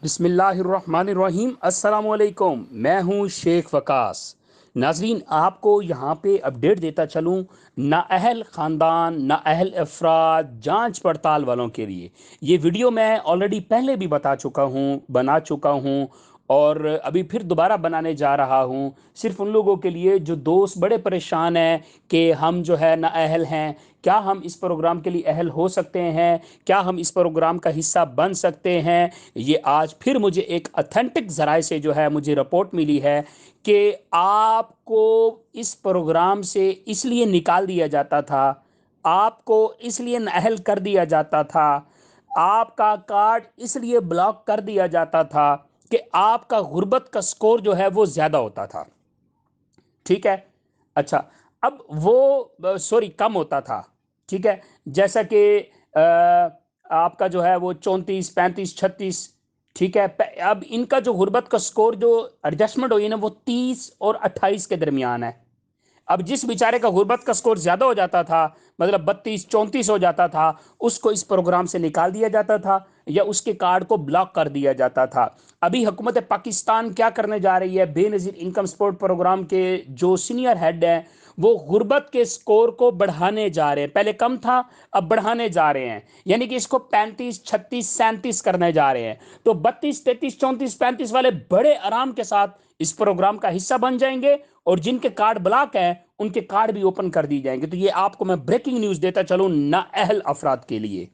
بسم اللہ الرحمن الرحیم۔ السلام علیکم، میں ہوں شیخ وقاص۔ ناظرین، آپ کو یہاں پہ اپڈیٹ دیتا چلوں نااہل خاندان، نااہل افراد، جانچ پڑتال والوں کے لیے یہ ویڈیو میں آلریڈی پہلے بھی بنا چکا ہوں اور ابھی پھر دوبارہ بنانے جا رہا ہوں، صرف ان لوگوں کے لیے جو دوست بڑے پریشان ہیں کہ ہم جو ہے نااہل ہیں، کیا ہم اس پروگرام کے لیے اہل ہو سکتے ہیں، کیا ہم اس پروگرام کا حصہ بن سکتے ہیں۔ یہ آج پھر مجھے ایک اتھینٹک ذرائع سے جو ہے مجھے رپورٹ ملی ہے کہ آپ کو اس پروگرام سے اس لیے نکال دیا جاتا تھا، آپ کو اس لیے نااہل کر دیا جاتا تھا، آپ کا کارڈ اس لیے بلاک کر دیا جاتا تھا کہ آپ کا غربت کا سکور جو ہے وہ زیادہ ہوتا تھا۔ ٹھیک ہے، اچھا، اب وہ سوری کم ہوتا تھا، ٹھیک ہے، جیسا کہ آپ کا جو ہے وہ 34 35 36، ٹھیک ہے، اب ان کا جو غربت کا سکور جو ایڈجسٹمنٹ ہوئی نا وہ 30 اور 28 کے درمیان ہے۔ اب جس بیچارے کا غربت کا سکور زیادہ ہو جاتا تھا، مطلب 32 34 ہو جاتا تھا، اس کو اس پروگرام سے نکال دیا جاتا تھا یا اس کے کارڈ کو بلاک کر دیا جاتا تھا۔ ابھی حکومت پاکستان کیا کرنے جا رہی ہے، بے نظیر انکم سپورٹ پروگرام کے جو سینئر ہیڈ ہیں وہ غربت کے سکور کو بڑھانے جا رہے ہیں، پہلے کم تھا اب بڑھانے جا رہے ہیں، یعنی کہ اس کو 35 36 37 کرنے جا رہے ہیں۔ تو 32 33 34 35 والے بڑے آرام کے ساتھ اس پروگرام کا حصہ بن جائیں گے اور جن کے کارڈ بلاک ہیں ان کے کارڈ بھی اوپن کر دی جائیں گے۔ تو یہ آپ کو میں بریکنگ نیوز دیتا چلوں نااہل افراد کے لیے۔